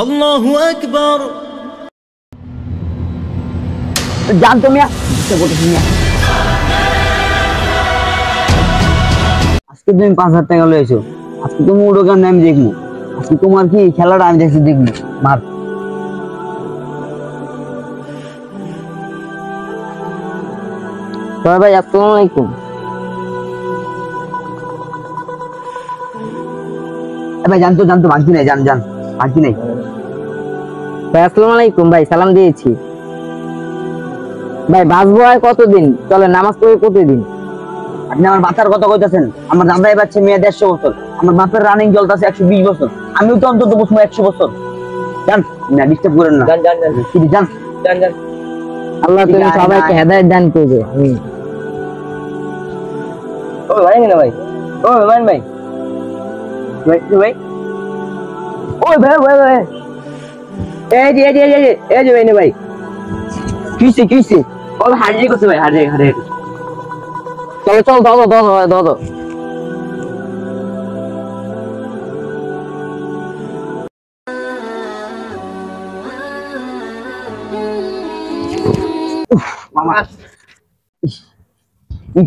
আল্লাহু আকবার। জানতো মিয়া মিয়া আজকে তুমি 5,000 টাকা লয়েছো। আজকে তুমি উড়ো গান আমি দেখবো। আজকে তোমার কি খেলাটা আমি দেখছি দেখবো মার। ভাই আসসালামু আলাইকুম। ভাই জানতো বাকি নাই, জান বাকি নাই। ভাই আসসালামু আলাইকুম। ভাই সালাম দিয়েছি। ভাই বাঁচবো আর কতদিন? চলে নামাজ পড়ে প্রতিদিন। আপনি আমার বাচ্চার কথা কইতাছেন? আমার দাদাই বাচ্চা মেয়ে 150 বছর, আমার বাপের রানিং চলতেছে 120 বছর, আমিও তো অন্তত বসবো 100 বছর। জান না, ডিস্টার্ব করেন না। জান আল্লাহ তুমি সবাইকে হেদায়েত দান করবে। ও ভাই না ভাই, ও মান ভাই ভাই ওই ভাই এই যে ভাই না ভাই কিসে কল হারিয়ে গেছে ভাই, হারিয়ে চল দাও মামা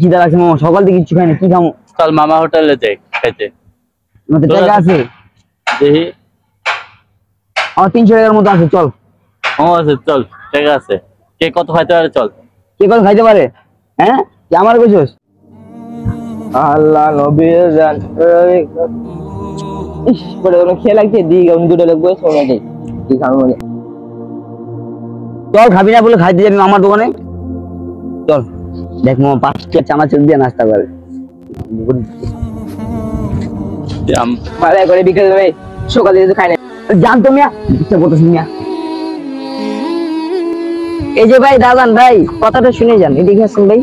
কি দা লাগছে মামা, সকাল থেকে কিছু খাই না, কি খামো? চল মামা হোটেলে যাই খাইতে। আমাদের টাকা আছে দেখি আমার 300 টাকার মতো আছে, চল। ও আছে, চল ঠিক আছে। কে কত খাইতে পারে চল। কে কত খাইতে পারে? হ্যাঁ কি আমার কইছস? আল্লাহ নবীর জান ইস বড় বড় খেলা লাগছে, দি গাউন দুটো লাগবে সোনা দেই কি খাবো মানে। চল খাবি না বলে খাইতে যাবি আমার দোকানে, চল। দেখ মামা 5টা চানাচুর দিয়ে নাস্তা করে মারা করে বিকেল ভাই, সকালে যদি খাই না জানতো মিয়া ইচ্ছা করতেছ মিয়া। এই যে ভাই দাদান ভাই কথাটা শুনে যান, এদিকে আসুন ভাই।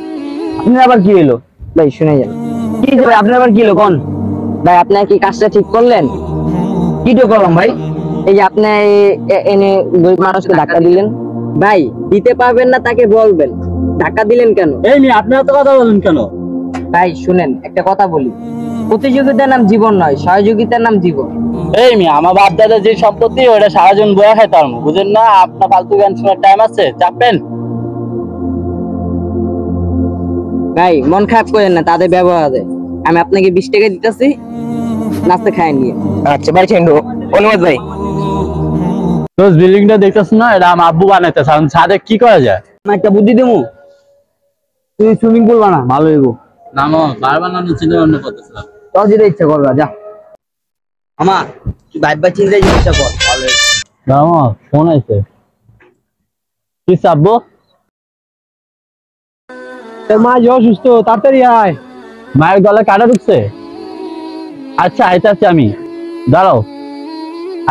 আপনার আবার কি হলো ভাই? শুনে যান। কি ভাই আপনার আবার কি হলো কোন? ভাই আপনার কি কাজটা ঠিক করলেন? কি তো করলাম ভাই? এই যে আপনি এনে গরিব মানুষকে ধাক্কা দিলেন। ভাই দিতে পারবেন না তাকে বলবেন, ধাক্কা দিলেন কেন? এই নি আপনি এত কথা বলেন কেন? ভাই শুনেন একটা কথা বলি, প্রতিযোগিতার নাম জীবন নয়, সহযোগিতার নাম জীবন। এই মি আমার বাপ দাদা যে সম্পত্তি ওটা সারাজন বয়া খাইতে পারবো, বুঝেন না? আপনার ফালতু গান শোনার টাইম আছে? চাপেন ভাই, মন খারাপ করেন না তাদের ব্যবহারে। আমি আপনাকে 20 টাকা দিতেছি, নাস্তা খায় নিয়ে। আচ্ছা ভাই অনুবাদ ভাই। তো বিল্ডিংটা দেখতেছ না, এটা আমার আব্বু বানাইতেছে। এখন ছাদে কি করা যায়? আমি একটা বুদ্ধি দেবো, তুই সুইমিং পুল বানা, ভালো হইব। না মা বার বানানোর চিন্তা ভাবনা করতেছিলাম। তোর যেটা ইচ্ছা করবা যা। আমার তুই ভাইবা চিন্তা জিনিসটা কর, ভালো হইব। না মা ফোন আইছে। কি আব্বু? তোর মা যে অসুস্থ, তাড়াতাড়ি আয়। মায়ের গলায় কাটা ঢুকছে? আচ্ছা আইতাছি আমি, দাঁড়াও।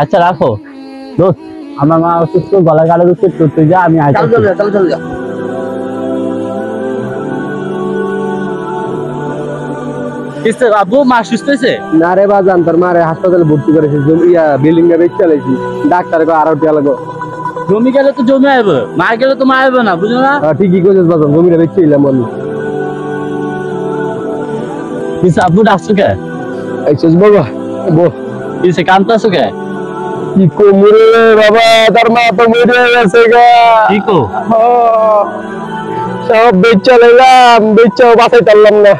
আচ্ছা রাখো দোস্ত, আমার মা অসুস্থ, গলায় কাটা ঢুকছে, তুই যা, আমি আইতাছি। চল যা। আব্বু মা সুস্থ হয়েছে? না রে বাজান, তোর মারে হাসপাতালে ভর্তি করেছে, বিল্ডিং এ বেচ চালাইছি, ডাক্তার কো আরো টিয়া লাগো। জমি গেলে তো জমি আইবে, মা গেলে তো মা আইবে না, বুঝলো না? ঠিকই কইছিস বাজান, জমিটা বেচছিলাম আমি। কিছু আব্বু ডাকছো কে? আইছিস বাবা বো, কিছু কান্দতেছো কে? কি কোমরে বাবা, তার মা তো মরে গেছে গা। কি কো? সব বেচ চালাইলাম, বেচাও বাঁচাই পারলাম না,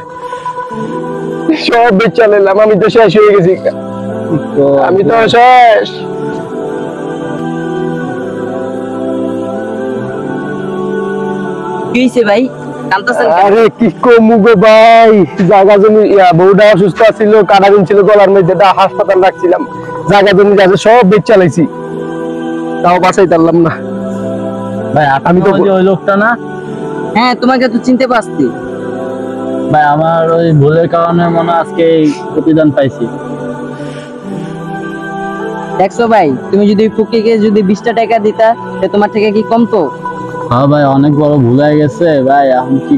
সব বেচ চালাইলাম, আমি তো শেষ হয়ে গেছি, আমি তো শেষ। কি হইছে ভাই, কাঁদতেছেন? আরে কি কমু গো ভাই, জায়গা জমি বউটা অসুস্থ ছিল, কাটা দিন ছিল গলার মধ্যে, হাসপাতাল রাখছিলাম, জায়গা জমি আছে সব বেচ চালাইছি, তাও বাঁচাই পারলাম না ভাই। আমি তো ওই লোকটা না? হ্যাঁ তোমাকে তো চিনতে পারছি ভাই। আমার ওই ভুলের কারণে মনে আজকে এই প্রতিদান পাইছি। দেখছো ভাই, তুমি যদি ফুকিকে যদি 20 টাকা দিতা, তোমার থেকে কি কমতো? হ্যাঁ ভাই, অনেক বড় ভুল হয়ে গেছে ভাই, এখন কি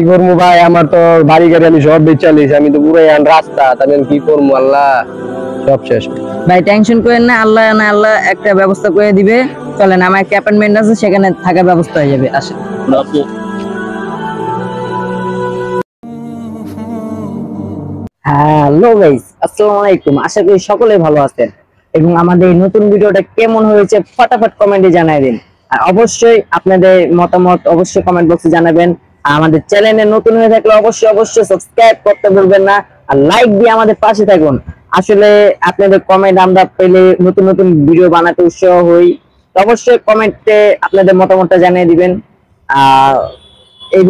করবো ভাই? আমার তো বাড়ি গাড়ি আমি সব বেচালিছি, আমি তো পুরো রাস্তা, তাহলে কি করবো? আল্লাহ সব শেষ। ভাই টেনশন করেন না, আল্লাহ একটা ব্যবস্থা করে দিবে। চলেন, আমার একটা অ্যাপার্টমেন্ট আছে, সেখানে থাকার ব্যবস্থা হয়ে যাবে। আসেন। হ্যালো গাইস, আসসালামু আলাইকুম। আশা করি সকলে ভালো আছেন। এবং আমাদের এই নতুন ভিডিওটা কেমন হয়েছে ফটাফট কমেন্টে জানিয়ে দিন। আর অবশ্যই আপনাদের মতামত অবশ্যই কমেন্ট বক্সে জানাবেন। আর আমাদের চ্যানেলে নতুন হয়ে থাকলে অবশ্যই সাবস্ক্রাইব করতে ভুলবেন না, আর লাইক দিয়ে আমাদের পাশে থাকুন। আসলে আপনাদের কমেন্ট আমরা পেলে নতুন নতুন ভিডিও বানাতে উৎসাহ হই। তো অবশ্যই কমেন্টে আপনাদের মতামতটা জানিয়ে দিবেন। আর এই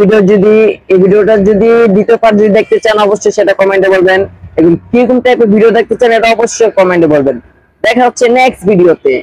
ভিডিওটা যদি দ্বিতীয় পার্ট যদি দেখতে চান অবশ্যই সেটা কমেন্টে বলবেন, এবং কিরকম টাইপের ভিডিও দেখতে চান এটা অবশ্যই কমেন্টে বলবেন। দেখা হচ্ছে নেক্সট ভিডিওতে।